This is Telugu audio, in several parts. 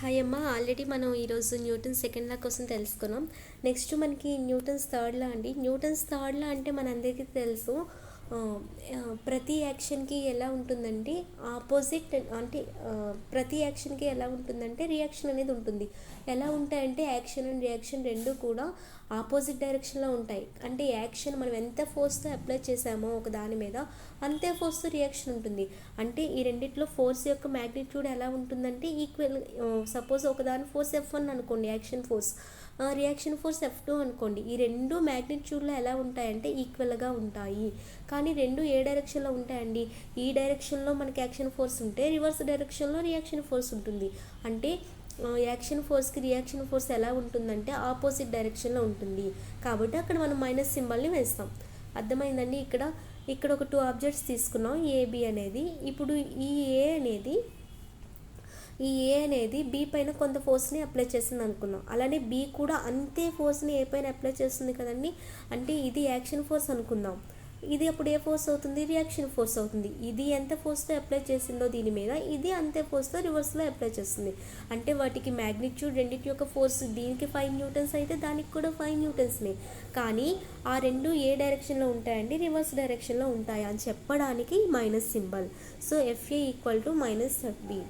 హాయ్ అమ్మ, ఆల్రెడీ మనం ఈరోజు న్యూటన్స్ సెకండ్ లా కోసం తెలుసుకున్నాం. నెక్స్ట్ మనకి న్యూటన్స్ థర్డ్ లా అండి. న్యూటన్స్ థర్డ్ లా అంటే మనందరికీ తెలుసు. ఆ, ప్రతి యాక్షన్కి ఎలా ఉంటుందంటే ఆపోజిట్ అంటే ప్రతి యాక్షన్కి ఎలా ఉంటుందంటే రియాక్షన్ అనేది ఉంటుంది. ఎలా ఉంటాయంటే యాక్షన్ అండ్ రియాక్షన్ రెండు కూడా ఆపోజిట్ డైరెక్షన్లో ఉంటాయి. అంటే యాక్షన్ మనం ఎంత ఫోర్స్తో అప్లై చేసామో ఒక దాని మీద అంతే ఫోర్స్తో రియాక్షన్ ఉంటుంది. అంటే ఈ రెండిట్లో ఫోర్స్ యొక్క మ్యాగ్నిట్యూడ్ ఎలా ఉంటుందంటే ఈక్వల్. సపోజ్ ఒకదాని ఫోర్స్ F1 అనుకోండి, action force, reaction force F2 అనుకోండి. ఈ రెండు మ్యాగ్నిట్యూడ్లో ఎలా ఉంటాయంటే ఈక్వల్గా ఉంటాయి. కానీ రెండు ఏ డైరెక్షన్లో ఉంటాయండి? ఈ డైరెక్షన్లో మనకి యాక్షన్ ఫోర్స్ ఉంటే రివర్స్ డైరెక్షన్లో రియాక్షన్ ఫోర్స్ ఉంటుంది. అంటే యాక్షన్ ఫోర్స్కి రియాక్షన్ ఫోర్స్ ఎలా ఉంటుందంటే ఆపోజిట్ డైరెక్షన్లో ఉంటుంది. కాబట్టి అక్కడ మనం మైనస్ సింబల్ని వేస్తాం. అర్థమైందండి? ఇక్కడ ఒక 2 ఆబ్జెక్ట్స్ తీసుకున్నాం, ఏబి అనేది. ఇప్పుడు ఈ ఏ అనేది బి పైన కొంత ఫోర్స్ని అప్లై చేస్తుంది అనుకున్నాం. అలానే బి కూడా అంతే ఫోర్స్ని ఏ పైన అప్లై చేస్తుంది కదండి. అంటే ఇది యాక్షన్ ఫోర్స్ అనుకుందాం. ఇది అప్పుడు ఏ ఫోర్స్ అవుతుంది? రియాక్షన్ ఫోర్స్ అవుతుంది. ఇది ఎంత ఫోర్స్తో అప్లై చేసిందో దీని మీద, ఇది అంతే ఫోర్స్తో రివర్స్లో అప్లై చేస్తుంది. అంటే వాటికి మ్యాగ్నిట్యూడ్ రెండింటి యొక్క ఫోర్స్, దీనికి 5 న్యూటన్స్ అయితే దానికి కూడా 5 న్యూటన్స్నే. కానీ ఆ రెండు ఏ డైరెక్షన్లో ఉంటాయండి? రివర్స్ డైరెక్షన్లో ఉంటాయి అని చెప్పడానికి minus symbol. So FA equal to minus FB.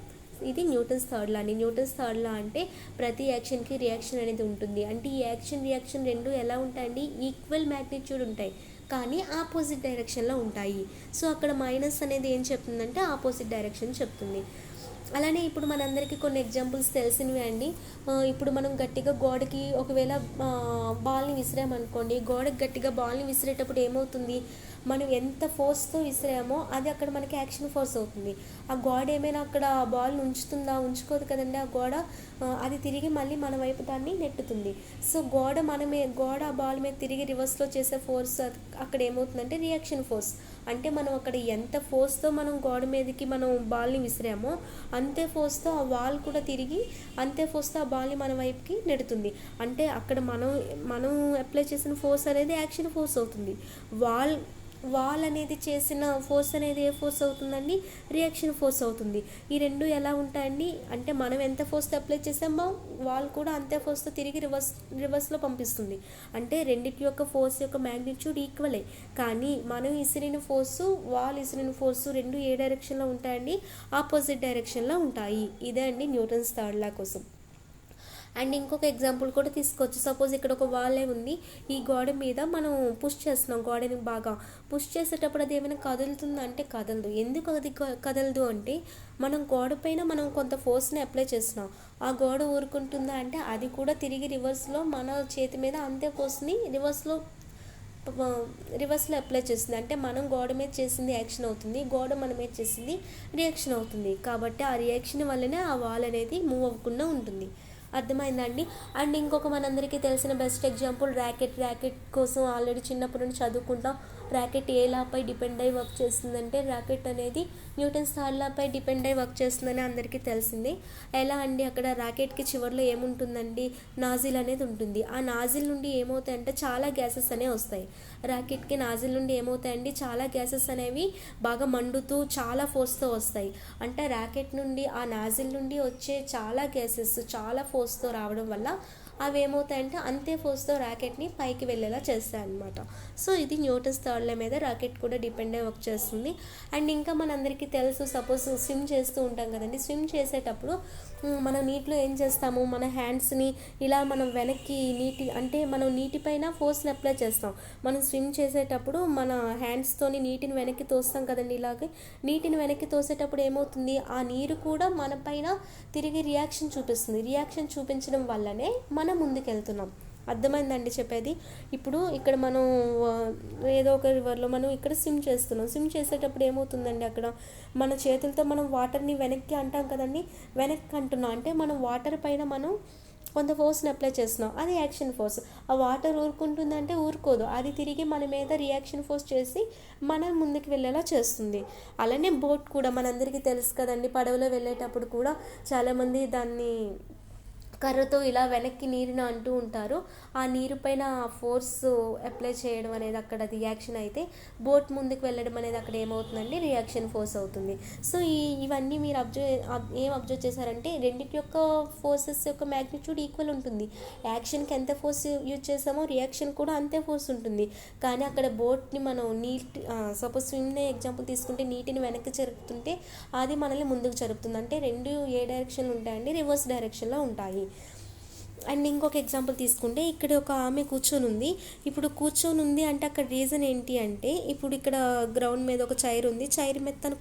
ఇది న్యూటన్స్ థర్డ్ లా అని. న్యూటన్స్ థర్డ్ లా అంటే ప్రతి యాక్షన్కి రియాక్షన్ అనేది ఉంటుంది. అంటే ఈ యాక్షన్ రియాక్షన్ రెండు ఎలా ఉంటాయండి? ఈక్వల్ మ్యాగ్నిట్యూడ్ ఉంటాయి, కానీ ఆపోజిట్ డైరెక్షన్లో ఉంటాయి. సో అక్కడ మైనస్ అనేది ఏం చెప్తుందంటే ఆపోజిట్ డైరెక్షన్ చెప్తుంది. అలానే ఇప్పుడు మనందరికీ కొన్ని ఎగ్జాంపుల్స్ తెలిసినవి అండి. ఇప్పుడు మనం గట్టిగా గోడకి ఒకవేళ బాల్ని విసిరామనుకోండి, గోడకి గట్టిగా బాల్ని విసిరేటప్పుడు ఏమవుతుంది? మనం ఎంత ఫోర్స్తో విసిరామో అది అక్కడ మనకి యాక్షన్ ఫోర్స్ అవుతుంది. ఆ గోడ ఏమైనా అక్కడ బాల్ని ఉంచుతుందా? ఉంచుకోదు కదండి. ఆ గోడ అది తిరిగి మళ్ళీ మన వైపు దాన్ని నెట్టుతుంది. సో గోడ ఆ బాల్ మీద తిరిగి రివర్స్లో చేసే ఫోర్స్ అక్కడ ఏమవుతుందంటే రియాక్షన్ ఫోర్స్. అంటే మనం అక్కడ ఎంత ఫోర్స్తో మనం గోడ మీదకి మనం బాల్ని విసిరామో అంతే ఫోర్స్తో ఆ బాల్ కూడా తిరిగి అంతే ఫోర్స్తో ఆ బాల్ని మన వైపుకి నెడుతుంది. అంటే అక్కడ మనం అప్లై చేసిన ఫోర్స్ అనేది యాక్షన్ ఫోర్స్ అవుతుంది. వాల్ అనేది చేసిన ఫోర్స్ అనేది ఏ ఫోర్స్ అవుతుందండి? రియాక్షన్ ఫోర్స్ అవుతుంది. ఈ రెండు ఎలా ఉంటాయండి? అంటే మనం ఎంత ఫోర్స్తో అప్లై చేసామో వాల్ కూడా అంతే ఫోర్స్తో తిరిగి రివర్స్లో పంపిస్తుంది. అంటే రెండింటి యొక్క ఫోర్స్ యొక్క మ్యాగ్నిట్యూడ్ ఈక్వలే. కానీ మనం విసిరిన ఫోర్సు, వాల్ విసిరిన ఫోర్సు రెండు ఏ డైరెక్షన్లో ఉంటాయండి? ఆపోజిట్ డైరెక్షన్లో ఉంటాయి. ఇదే అండి న్యూటన్స్ థర్డ్ లా కోసం. అండ్ ఇంకొక ఎగ్జాంపుల్ కూడా తీసుకోవచ్చు. సపోజ్ ఇక్కడ ఒక వాలే ఉంది. ఈ గోడ మీద మనం పుష్ చేస్తున్నాం, గోడని బాగా పుష్ చేసేటప్పుడు అది ఏమైనా కదులుతుందా అంటే కదలదు. ఎందుకు అది కదలదు అంటే మనం గోడ పైన మనం కొంత ఫోర్స్ని అప్లై చేస్తున్నాం. ఆ గోడ ఊరుకుంటుందా అంటే అది కూడా తిరిగి రివర్స్లో మన చేతి మీద అంతే ఫోర్స్ని రివర్స్లో అప్లై చేస్తుంది. అంటే మనం గోడ మీద చేసింది యాక్షన్ అవుతుంది, గోడ మన మీద చేసింది రియాక్షన్ అవుతుంది. కాబట్టి ఆ రియాక్షన్ వల్లనే ఆ వాల్ అనేది మూవ్ అవ్వకుండా ఉంటుంది. అర్థమైందండి? అండ్ ఇంకొక మనందరికీ తెలిసిన బెస్ట్ ఎగ్జాంపుల్ ర్యాకెట్ కోసం ఆల్రెడీ చిన్నప్పటి నుంచి చదువుకుంటాం. ర్యాకెట్ ఏ లాపై డిపెండ్ అయ్యి వర్క్ చేస్తుందంటే ర్యాకెట్ అనేది న్యూటన్స్ థర్డ్ లాపై డిపెండ్ అయ్యి వర్క్ చేస్తుందని అందరికీ తెలిసిందే. ఎలా అండి? అక్కడ ర్యాకెట్కి చివరిలో ఏముంటుందండి? నాజిల్ అనేది ఉంటుంది. ఆ నాజిల్ నుండి ఏమవుతాయంటే చాలా గ్యాసెస్ అనేవి వస్తాయి. ర్యాకెట్కి నాజిల్ నుండి ఏమవుతాయండి? చాలా గ్యాసెస్ అనేవి బాగా మండుతూ చాలా ఫోర్స్తో వస్తాయి. అంటే ర్యాకెట్ నుండి ఆ నాజిల్ నుండి వచ్చే చాలా గ్యాసెస్ చాలా ఫోర్స్తో రావడం వల్ల అవి ఏమవుతాయంటే అంతే ఫోర్స్తో ర్యాకెట్ని పైకి వెళ్ళేలా చేస్తాయి అన్నమాట. సో ఇది న్యూటన్స్ థర్డ్ లా మీద ర్యాకెట్ కూడా డిపెండ్ అయ్యి వర్క్ చేస్తుంది. అండ్ ఇంకా మనందరికీ తెలుసు, సపోజ్ స్విమ్ చేస్తూ ఉంటాం కదండి. స్విమ్ చేసేటప్పుడు మనం నీటిలో ఏం చేస్తాము? మన హ్యాండ్స్ని ఇలా మనం వెనక్కి మనం నీటిపైన ఫోర్స్ని అప్లై చేస్తాం. మనం స్విమ్ చేసేటప్పుడు మన హ్యాండ్స్తోని నీటిని వెనక్కి తోస్తాం కదండి. ఇలాగే నీటిని వెనక్కి తోసేటప్పుడు ఏమవుతుంది? ఆ నీరు కూడా మన పైన తిరిగి రియాక్షన్ చూపిస్తుంది. రియాక్షన్ చూపించడం వల్లనే మనం ముందుకెళ్తున్నాం. అర్థమైందండి చెప్పేది? ఇప్పుడు ఇక్కడ మనం ఏదో ఒక రివర్లో మనం ఇక్కడ స్విమ్ చేస్తున్నాం. స్విమ్ చేసేటప్పుడు ఏమవుతుందండి? అక్కడ మన చేతులతో మనం వాటర్ని వెనక్కి అంటాం కదండి. వెనక్కి అంటున్నాం అంటే మనం వాటర్ పైన మనం కొంత ఫోర్స్ని అప్లై చేస్తున్నాం, అది యాక్షన్ ఫోర్స్. ఆ వాటర్ ఊరుకుంటుందంటే ఊరుకోదు, అది తిరిగి మన మీద రియాక్షన్ ఫోర్స్ చేసి మనం ముందుకు వెళ్ళేలా చేస్తుంది. అలానే బోట్ కూడా మనందరికీ తెలుసు కదండి. పడవలో వెళ్ళేటప్పుడు కూడా చాలామంది దాన్ని కర్రతో ఇలా వెనక్కి నీరుని అంటూ ఉంటారు. ఆ నీరు పైన ఫోర్స్ అప్లై చేయడం అనేది అక్కడ రియాక్షన్ అయితే బోట్ ముందుకు వెళ్ళడం అనేది అక్కడ ఏమవుతుందండి, రియాక్షన్ ఫోర్స్ అవుతుంది. సో ఇవన్నీ మీరు అబ్జర్వ్ చేశారంటే రెండింటి యొక్క ఫోర్సెస్ యొక్క మ్యాగ్నిట్యూడ్ ఈక్వల్ ఉంటుంది. యాక్షన్కి ఎంత ఫోర్స్ యూజ్ చేసామో రియాక్షన్ కూడా అంతే ఫోర్స్ ఉంటుంది. కానీ అక్కడ బోట్ని మనం సపోజ్ స్విమ్ని ఎగ్జాంపుల్ తీసుకుంటే నీటిని వెనక్కి జరుపుతుంటే అది మనల్ని ముందుకు జరుపుతుంది. అంటే రెండు ఏ డైరెక్షన్లు ఉంటాయండి, రివర్స్ డైరెక్షన్లో ఉంటాయి. అండ్ ఇంకొక ఎగ్జాంపుల్ తీసుకుంటే ఇక్కడ ఒక ఆమె కూర్చొని ఉంది. ఇప్పుడు కూర్చొని ఉంది అంటే అక్కడ రీజన్ ఏంటి అంటే, ఇప్పుడు ఇక్కడ గ్రౌండ్ మీద ఒక చైర్ ఉంది, చైర్ మీద తను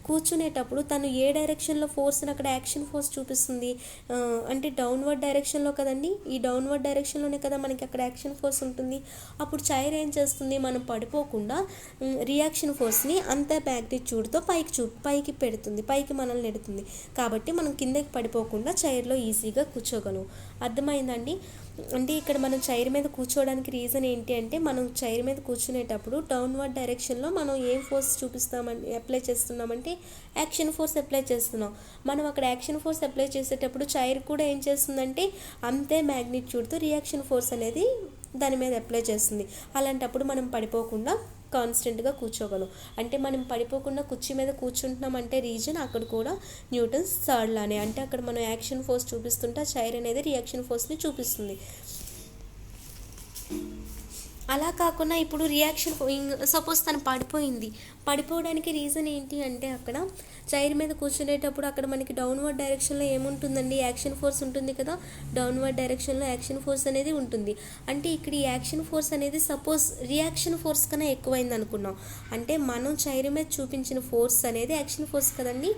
కూర్చునేటప్పుడు తను ఏ డైరెక్షన్లో ఫోర్స్ని అక్కడ యాక్షన్ ఫోర్స్ చూపిస్తుంది అంటే డౌన్వర్డ్ డైరెక్షన్లో కదండి. ఈ డౌన్వర్డ్ డైరెక్షన్లోనే కదా మనకి అక్కడ యాక్షన్ ఫోర్స్ ఉంటుంది. అప్పుడు చైర్ ఏం చేస్తుంది, మనం పడిపోకుండా రియాక్షన్ ఫోర్స్ని అంత మ్యాగ్నిట్యూడ్తో పైకి పెడుతుంది, పైకి మనల్ని నెడుతుంది. కాబట్టి మనం కిందకి పడిపోకుండా చైర్లో ఈజీగా కూర్చోగలం. అర్థమైందండి. అంటే ఇక్కడ మనం చైర్ మీద కూర్చోవడానికి రీజన్ ఏంటి అంటే, మనం చైర్ మీద కూర్చునేటప్పుడు డౌన్వర్డ్ డైరెక్షన్లో మనం ఏం ఫోర్స్ అప్లై చేస్తున్నామంటే యాక్షన్ ఫోర్స్ అప్లై చేస్తున్నాం. మనం అక్కడ యాక్షన్ ఫోర్స్ అప్లై చేసేటప్పుడు చైర్ కూడా ఏం చేస్తుందంటే అంతే మ్యాగ్నిట్యూడ్తో రియాక్షన్ ఫోర్స్ అనేది దాని మీద అప్లై చేస్తుంది. అలాంటప్పుడు మనం పడిపోకుండా కాన్స్టెంట్గా కూర్చోగలం. అంటే మనం పడిపోకుండా కుర్చీ మీద కూర్చుంటున్నాం అంటే రీజన్ అక్కడ కూడా న్యూటన్స్ థర్డ్ లానే, అంటే అక్కడ మనం యాక్షన్ ఫోర్స్ చూపిస్తుంటే చైర్ అనేది రియాక్షన్ ఫోర్స్ని చూపిస్తుంది. అలా కాకుండా ఇప్పుడు రియాక్షన్ సపోజ్ తను పడిపోవడానికి రీజన్ ఏంటి అంటే, అక్కడ చైర్ మీద కూర్చునేటప్పుడు అక్కడ మనకి డౌన్వర్డ్ డైరెక్షన్లో ఏముంటుందండి, యాక్షన్ ఫోర్స్ ఉంటుంది కదా. డౌన్వర్డ్ డైరెక్షన్లో యాక్షన్ ఫోర్స్ అనేది ఉంటుంది. అంటే ఇక్కడ ఈ యాక్షన్ ఫోర్స్ అనేది సపోజ్ రియాక్షన్ ఫోర్స్ కన్నా ఎక్కువైంది అనుకున్నాం అంటే, మనం చైర్ మీద చూపించిన ఫోర్స్ అనేది యాక్షన్ ఫోర్స్ కదండి.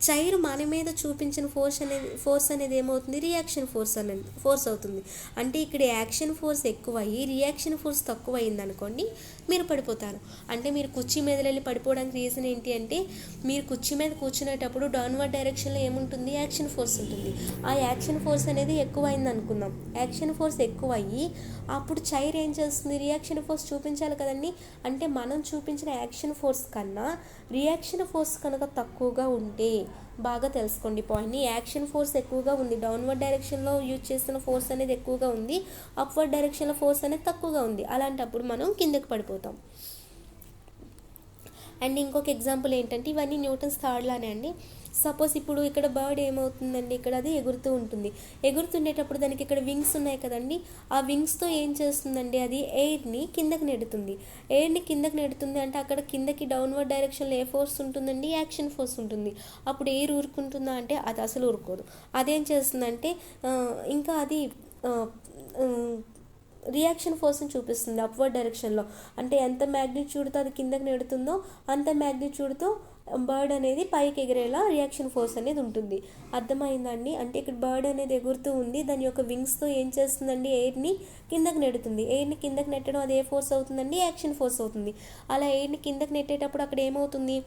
చైర్ మన మీద చూపించిన ఫోర్స్ అనేది ఏమవుతుంది, రియాక్షన్ ఫోర్స్ అవుతుంది. అంటే ఇక్కడ యాక్షన్ ఫోర్స్ ఎక్కువయ్యి రియాక్షన్ ఫోర్స్ తక్కువైంది అనుకోండి, మీరు పడిపోతారు. అంటే మీరు కుర్చీ మీద వెళ్ళి పడిపోవడానికి రీజన్ ఏంటి అంటే, మీరు కుర్చీ మీద కూర్చునేటప్పుడు డౌన్వర్డ్ డైరెక్షన్లో ఏముంటుంది, యాక్షన్ ఫోర్స్ ఉంటుంది. ఆ యాక్షన్ ఫోర్స్ అనేది ఎక్కువైంది అనుకుందాం. యాక్షన్ ఫోర్స్ ఎక్కువయ్యి అప్పుడు చైర్ ఏం చేస్తుంది, రియాక్షన్ ఫోర్స్ చూపించాలి కదండి. అంటే మనం చూపించిన యాక్షన్ ఫోర్స్ కన్నా రియాక్షన్ ఫోర్స్ కనుక తక్కువగా ఉంటే, బాగా తెలుసుకోండి పాయింట్ని, యాక్షన్ ఫోర్స్ ఎక్కువగా ఉంది, డౌన్వర్డ్ డైరెక్షన్లో యూజ్ చేస్తున్న ఫోర్స్ అనేది ఎక్కువగా ఉంది, అప్వర్డ్ డైరెక్షన్లో ఫోర్స్ అనేది తక్కువగా ఉంది. అలాంటప్పుడు మనం కిందకి పడిపోతాం. అండ్ ఇంకొక ఎగ్జాంపుల్ ఏంటంటే, ఇవన్నీ న్యూటన్స్ థర్డ్ లానే అండి. సపోజ్ ఇప్పుడు ఇక్కడ బర్డ్ ఏమవుతుందండి, ఇక్కడ అది ఎగురుతూ ఉంటుంది. ఎగురుతుండేటప్పుడు దానికి ఇక్కడ వింగ్స్ ఉన్నాయి కదండి. ఆ వింగ్స్తో ఏం చేస్తుందండి, అది ఎయిర్ని కిందకి నెడుతుంది. ఎయిర్ని కిందకి నెడుతుంది అంటే అక్కడ కిందకి డౌన్వర్డ్ డైరెక్షన్లో ఏ ఫోర్స్ ఉంటుందండి, యాక్షన్ ఫోర్స్ ఉంటుంది. అప్పుడు ఎయిర్ ఊరుకుంటుందా అంటే అది అసలు ఊరుకోదు. అదేం చేస్తుందంటే ఇంకా అది రియాక్షన్ ఫోర్స్ని చూపిస్తుంది అప్వర్డ్ డైరెక్షన్లో. అంటే ఎంత మ్యాగ్నిట్యూడ్తో అది కిందకి నెడుతుందో అంత మ్యాగ్నిట్యూడ్తో బర్డ్ అనేది పైకి ఎగిరేలా రియాక్షన్ ఫోర్స్ అనేది ఉంటుంది. అర్థమైందండి. అంటే ఇక్కడ బర్డ్ అనేది ఎగురుతూ ఉంది, దాని యొక్క వింగ్స్తో ఏం చేస్తుందండి, ఎయిర్ని కిందకి నెడుతుంది. ఎయిర్ని కిందకి నెట్టడం అది ఏ ఫోర్స్ అవుతుందండి, యాక్షన్ ఫోర్స్ అవుతుంది. అలా ఎయిర్ని కిందకి నెట్టేటప్పుడు అక్కడ ఏమవుతుంది,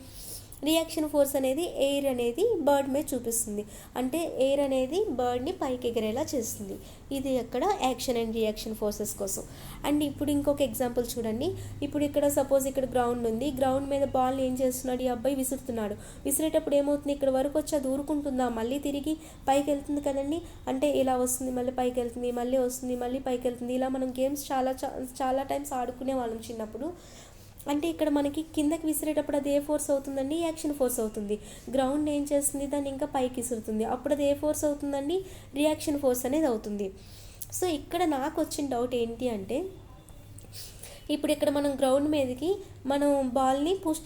రియాక్షన్ ఫోర్స్ అనేది ఎయిర్ అనేది బర్డ్ మీద చూపిస్తుంది. అంటే ఎయిర్ అనేది బర్డ్ని పైకి ఎగిరేలా చేస్తుంది. ఇది అక్కడ యాక్షన్ అండ్ రియాక్షన్ ఫోర్సెస్ కోసం. అండ్ ఇప్పుడు ఇంకొక ఎగ్జాంపుల్ చూడండి. ఇప్పుడు ఇక్కడ సపోజ్ ఇక్కడ గ్రౌండ్ ఉంది, గ్రౌండ్ మీద బాల్ ఏం చేస్తున్నాడు, ఈ అబ్బాయి విసురుతున్నాడు. విసిరేటప్పుడు ఏమవుతుంది, ఇక్కడ వరకు వచ్చి అది ఊరుకుంటుందా, మళ్ళీ తిరిగి పైకి వెళ్తుంది కదండి. అంటే ఇలా వస్తుంది, మళ్ళీ పైకి వెళ్తుంది, మళ్ళీ వస్తుంది, మళ్ళీ పైకి వెళ్తుంది. ఇలా మనం గేమ్స్ చాలా టైమ్స్ ఆడుకునే వాళ్ళం చిన్నప్పుడు. అంటే ఇక్కడ మనకి కిందకి విసిరేటప్పుడు అది ఏ ఫోర్స్ అవుతుందండి, యాక్షన్ ఫోర్స్ అవుతుంది. గ్రౌండ్ ఏం చేస్తుంది, దాన్ని ఇంకా పైకి విసురుతుంది. అప్పుడు అది ఏ ఫోర్స్ అవుతుందండి, రియాక్షన్ ఫోర్స్ అనేది అవుతుంది. సో ఇక్కడ నాకు వచ్చిన డౌట్ ఏంటి అంటే, ఇప్పుడు ఇక్కడ మనం గ్రౌండ్ మీదకి మనం బాల్ని పుష్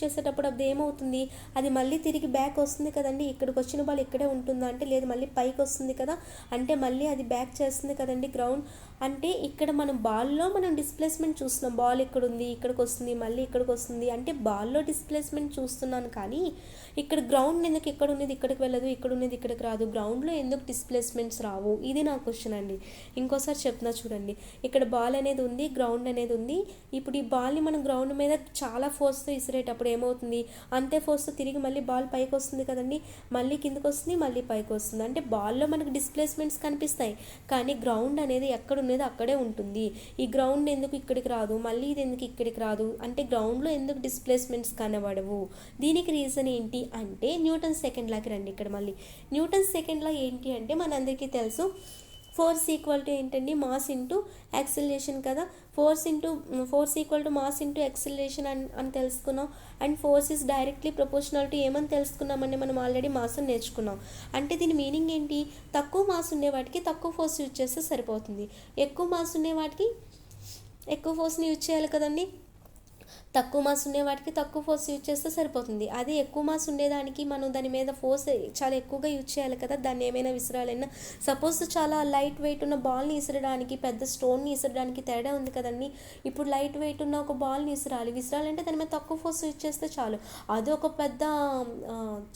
చేసేటప్పుడు అది ఏమవుతుంది, అది మళ్ళీ తిరిగి బ్యాక్ వస్తుంది కదండి. ఇక్కడికి వచ్చిన బాల్ ఇక్కడే ఉంటుందా అంటే లేదు, మళ్ళీ పైకి వస్తుంది కదా. అంటే మళ్ళీ అది బ్యాక్ చేస్తుంది కదండి గ్రౌండ్. అంటే ఇక్కడ మనం బాల్లో మనం డిస్ప్లేస్మెంట్ చూస్తున్నాం, బాల్ ఇక్కడ ఉంది, ఇక్కడికి వస్తుంది, మళ్ళీ ఇక్కడికి వస్తుంది. అంటే బాల్లో డిస్ప్లేస్మెంట్ చూస్తున్నాను, కానీ ఇక్కడ గ్రౌండ్ ఎందుకు ఇక్కడ ఉన్నది ఇక్కడికి వెళ్ళదు, ఇక్కడ ఉన్నది ఇక్కడికి రాదు, గ్రౌండ్లో ఎందుకు డిస్ప్లేస్మెంట్స్ రావు, ఇది నా క్వశ్చన్ అండి. ఇంకోసారి చెప్తున్నా చూడండి. ఇక్కడ బాల్ అనేది ఉంది, గ్రౌండ్ అనేది ఉంది. ఇప్పుడు ఈ బాల్ని మనం గ్రౌండ్ మీద చాలా ఫోర్స్తో విసిరేటప్పుడు ఏమవుతుంది, అంతే ఫోర్స్తో తిరిగి మళ్ళీ బాల్ పైకి వస్తుంది కదండి, మళ్ళీ కిందకి వస్తుంది, మళ్ళీ పైకి వస్తుంది. అంటే బాల్లో మనకు డిస్ప్లేస్మెంట్స్ కనిపిస్తాయి, కానీ గ్రౌండ్ అనేది ఎక్కడ ఉన్నదో అక్కడే ఉంటుంది. ఈ గ్రౌండ్ ఎందుకు ఇక్కడికి రాదు, మళ్ళీ ఇది ఎందుకు ఇక్కడికి రాదు అంటే గ్రౌండ్లో ఎందుకు డిస్ప్లేస్మెంట్స్ కనబడవు? దీనికి రీజన్ ఏంటి అంటే న్యూటన్ సెకండ్ లాకి రండి. ఇక్కడ మళ్ళీ న్యూటన్ సెకండ్ లా ఏంటి అంటే మనందరికీ తెలుసు, ఫోర్స్ ఈక్వల్ టు ఏంటండి, మాస్ ఇంటూ యాక్సిలరేషన్ కదా. Force equal to mass into acceleration అని తెలుసుకున్నాం. And force is directly proportional to ఏమని తెలుసుకున్నామంటే మనం ఆల్రెడీ మాస్ అని నేర్చుకున్నాం. అంటే దీని మీనింగ్ ఏంటి, తక్కువ మాస్ ఉండే వాటికి తక్కువ ఫోర్స్ యూజ్ చేస్తే సరిపోతుంది, ఎక్కువ మాస్ ఉండే వాటికి ఎక్కువ ఫోర్స్ని యూజ్ చేయాలి కదండి. తక్కువ మాస్ ఉండే వాటికి తక్కువ ఫోర్స్ యూజ్ చేస్తే సరిపోతుంది. అదే ఎక్కువ మాస్ ఉండేదానికి మనం దాని మీద ఫోర్స్ చాలా ఎక్కువగా యూజ్ చేయాలి కదా. దాన్ని ఏమైనా విసిరాలైనా, సపోజ్ చాలా లైట్ వెయిట్ ఉన్న బాల్ని విసరడానికి పెద్ద స్టోన్ని విసరడానికి తేడా ఉంది కదండి. ఇప్పుడు లైట్ వెయిట్ ఉన్న ఒక బాల్ని విసరాలంటే దాని మీద తక్కువ ఫోర్స్ యూజ్ చేస్తే చాలు. అది ఒక పెద్ద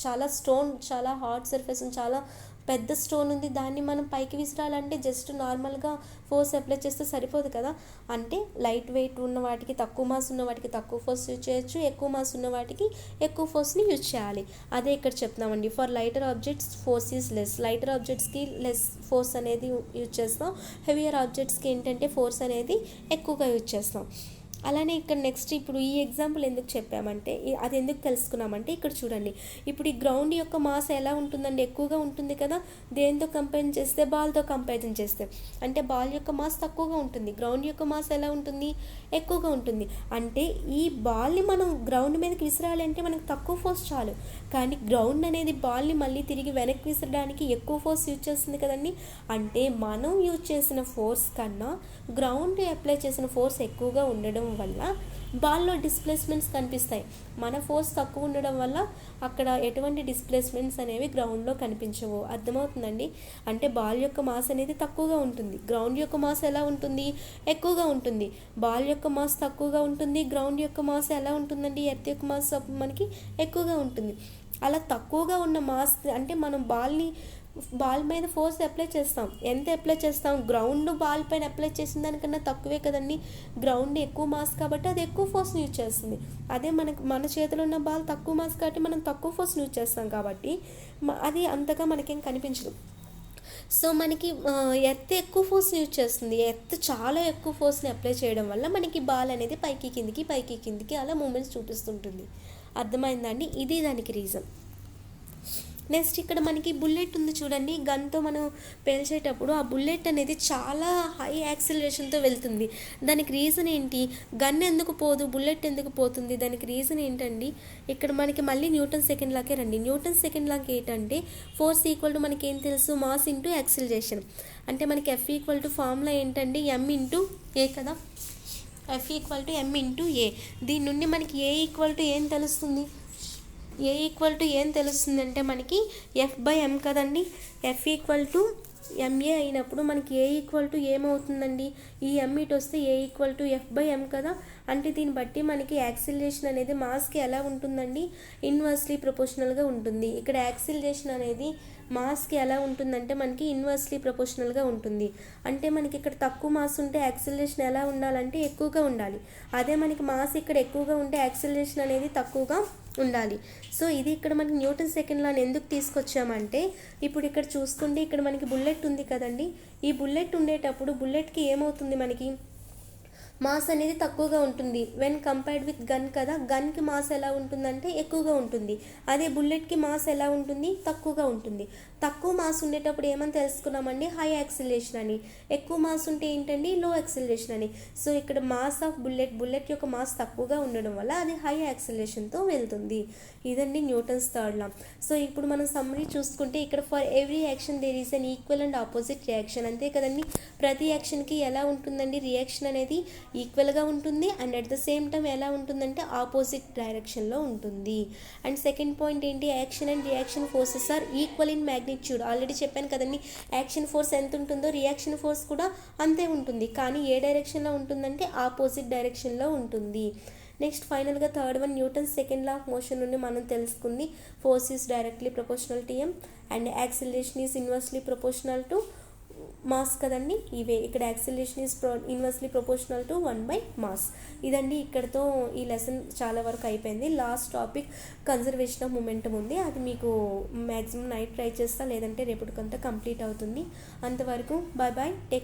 చాలా స్టోన్, చాలా హార్డ్ సర్ఫేస్, చాలా పెద్ద స్టోన్ ఉంది, దాన్ని మనం పైకి విసిరాలంటే జస్ట్ నార్మల్గా ఫోర్స్ అప్లై చేస్తే సరిపోదు కదా. అంటే లైట్ వెయిట్ ఉన్న వాటికి తక్కువ మాస్ ఉన్న వాటికి తక్కువ ఫోర్స్ యూజ్ చేయొచ్చు, ఎక్కువ మాస్ ఉన్న వాటికి ఎక్కువ ఫోర్స్ని యూజ్ చేయాలి. అదే ఇక్కడ చెప్తున్నామండి, for lighter objects force is less. Lighter ఆబ్జెక్ట్స్కి లెస్ ఫోర్స్ అనేది యూజ్ చేస్తాం, హెవియర్ ఆబ్జెక్ట్స్కి ఏంటంటే ఫోర్స్ అనేది ఎక్కువగా యూజ్ చేస్తాం. అలానే ఇక్కడ నెక్స్ట్ ఇప్పుడు ఈ ఎగ్జాంపుల్ ఎందుకు చెప్పామంటే అది ఎందుకు తెలుసుకున్నామంటే ఇక్కడ చూడండి, ఇప్పుడు ఈ గ్రౌండ్ యొక్క మాస్ ఎలా ఉంటుందండి, ఎక్కువగా ఉంటుంది కదా. దేంతో కంపేర్ చేస్తే, బాల్తో కంపారిజన్ చేస్తే, అంటే బాల్ యొక్క మాస్ తక్కువగా ఉంటుంది, గ్రౌండ్ యొక్క మాస్ ఎలా ఉంటుంది, ఎక్కువగా ఉంటుంది. అంటే ఈ బాల్ని మనం గ్రౌండ్ మీదకి విసిరాలంటే మనకు తక్కువ ఫోర్స్ చాలు, కానీ గ్రౌండ్ అనేది బాల్ని మళ్ళీ తిరిగి వెనక్కి విసరడానికి ఎక్కువ ఫోర్స్ యూజ్ చేస్తుంది కదండి. అంటే మనం యూజ్ చేసిన ఫోర్స్ కన్నా గ్రౌండ్ అప్లై చేసిన ఫోర్స్ ఎక్కువగా ఉండడం వల్ల బాల్లో డిస్ప్లేస్మెంట్స్ కనిపిస్తాయి. మన ఫోర్స్ తక్కువ ఉండడం వల్ల అక్కడ ఎటువంటి డిస్ప్లేస్మెంట్స్ అనేవి గ్రౌండ్లో కనిపించవు. అర్థమవుతుందండి. అంటే బాల్ యొక్క మాస్ అనేది తక్కువగా ఉంటుంది, గ్రౌండ్ యొక్క మాస్ ఎలా ఉంటుంది, ఎక్కువగా ఉంటుంది. బాల్ యొక్క మాస్ తక్కువగా ఉంటుంది, గ్రౌండ్ యొక్క మాస్ ఎలా ఉంటుందండి, ఎర్త్ యొక్క మాస్ మనకి ఎక్కువగా ఉంటుంది. అలా తక్కువగా ఉన్న మాస్ అంటే మనం బాల్ మీద ఫోర్స్ అప్లై చేస్తాం, ఎంత అప్లై చేస్తాం, గ్రౌండ్ బాల్ పైన అప్లై చేసిన దానికన్నా తక్కువే కదండి. గ్రౌండ్ ఎక్కువ మాస్ కాబట్టి అది ఎక్కువ ఫోర్స్ని యూజ్ చేస్తుంది. అదే మన చేతిలో ఉన్న బాల్ తక్కువ మాస్ కాబట్టి మనం తక్కువ ఫోర్స్ని యూజ్ చేస్తాం కాబట్టి అది అంతగా మనకేం కనిపించదు. సో మనకి ఎర్త్ ఎక్కువ ఫోర్స్ని యూజ్ చేస్తుంది, ఎర్త్ చాలా ఎక్కువ ఫోర్స్ని అప్లై చేయడం వల్ల మనకి బాల్ అనేది పైకి కిందికి అలా మూమెంట్స్ చూపిస్తుంటుంది. అర్థమైందండి, ఇది దానికి రీజన్. నెక్స్ట్ ఇక్కడ మనకి బుల్లెట్ ఉంది చూడండి, గన్తో మనం పేల్చేటప్పుడు ఆ బుల్లెట్ అనేది చాలా హై యాక్సిలరేషన్తో వెళ్తుంది. దానికి రీజన్ ఏంటి, గన్ ఎందుకు పోదు, బుల్లెట్ ఎందుకు పోతుంది, దానికి రీజన్ ఏంటండి. ఇక్కడ మనకి మళ్ళీ న్యూటన్ సెకండ్ లాకే రండి. న్యూటన్ సెకండ్ లాకి ఏంటంటే ఫోర్స్ ఈక్వల్ టు మనకి ఏం తెలుసు, మాస్ ఇంటూ యాక్సిలరేషన్. అంటే మనకి ఎఫ్ ఈక్వల్ టు ఫార్ములా ఏంటండి, ఎం ఇంటూ ఏ కదా. F equal to M into A. దీని నుండి మనకి ఏ ఈక్వల్ టు ఏం తెలుస్తుంది, ఏ ఈక్వల్ టు ఏం తెలుస్తుంది అంటే మనకి ఎఫ్ బై ఎం కదండి. ఎఫ్ ఈక్వల్ టు ఎంఏ అయినప్పుడు మనకి ఏ ఈక్వల్ టు ఏమవుతుందండి, ఈ ఎం ఇటు వస్తే ఏ ఈక్వల్ టు ఎఫ్ బై ఎం కదా. అంటే దీన్ని బట్టి మనకి యాక్సిలరేషన్ అనేది మాస్కి ఎలా ఉంటుందండి, ఇన్వర్స్లీ ప్రపోర్షనల్గా ఉంటుంది. ఇక్కడ యాక్సిలరేషన్ అనేది మాస్కి ఎలా ఉంటుందంటే మనకి ఇన్వర్స్లీ ప్రపోర్షనల్గా ఉంటుంది. అంటే మనకి ఇక్కడ తక్కువ మాస్ ఉంటే యాక్సిలరేషన్ ఎలా ఉండాలంటే ఎక్కువగా ఉండాలి. అదే మనకి మాస్ ఇక్కడ ఎక్కువగా ఉంటే యాక్సిలరేషన్ అనేది తక్కువగా ఉండాలి. సో ఇది ఇక్కడ మనకి న్యూటన్ సెకండ్ లాని ఎందుకు తీసుకొచ్చామంటే ఇప్పుడు ఇక్కడ చూసుకుంటే ఇక్కడ మనకి బుల్లెట్ ఉంది కదండి. ఈ బుల్లెట్ ఉండేటప్పుడు బుల్లెట్కి ఏమవుతుంది, మనకి మాస్ అనేది తక్కువగా ఉంటుంది వెన్ కంపేర్డ్ విత్ గన్ కదా. గన్కి మాస్ ఎలా ఉంటుందంటే ఎక్కువగా ఉంటుంది, అదే బుల్లెట్కి మాస్ ఎలా ఉంటుంది, తక్కువగా ఉంటుంది. తక్కువ మాస్ ఉండేటప్పుడు ఏమని తెలుసుకున్నామండి, హై యాక్సిలరేషన్ అని. ఎక్కువ మాస్ ఉంటే ఏంటండి, లో యాక్సిలరేషన్ అని. సో ఇక్కడ మాస్ ఆఫ్ బుల్లెట్ యొక్క మాస్ తక్కువగా ఉండడం వల్ల అది హై యాక్సిలరేషన్తో వెళ్తుంది. ఇదండి న్యూటన్స్ థర్డ్ లా. సో ఇప్పుడు మనం సమ్మరీ చూసుకుంటే ఇక్కడ for every action there is an equal and opposite reaction. అంతే కదండి, ప్రతి యాక్షన్కి ఎలా ఉంటుందండి, రియాక్షన్ అనేది ఈక్వల్గా ఉంటుంది and at the same time ఎలా ఉంటుందంటే ఆపోజిట్ డైరెక్షన్లో ఉంటుంది. అండ్ సెకండ్ పాయింట్ ఏంటి, action and reaction forces are equal in magnitude. Already చెప్పాను కదండి, యాక్షన్ ఫోర్స్ ఎంత ఉంటుందో రియాక్షన్ ఫోర్స్ కూడా అంతే ఉంటుంది, కానీ ఏ డైరెక్షన్లో ఉంటుందంటే ఆపోజిట్ డైరెక్షన్లో ఉంటుంది. నెక్స్ట్ ఫైనల్గా third one, Newton second law of motion నుండి మనం తెలుసుకుంది force is directly proportional to M and acceleration is inversely proportional to mass కదండి. ఇవే ఇక్కడ acceleration is inversely proportional to 1/మాస్. ఇదండి ఇక్కడతో ఈ లెసన్ చాలా వరకు అయిపోయింది. Last topic conservation of momentum ఉంది. అది మీకు మ్యాక్సిమం నైట్ ట్రై చేస్తా, లేదంటే రేపటికంతా కంప్లీట్ అవుతుంది. అంతవరకు బాయ్ బాయ్, టేక్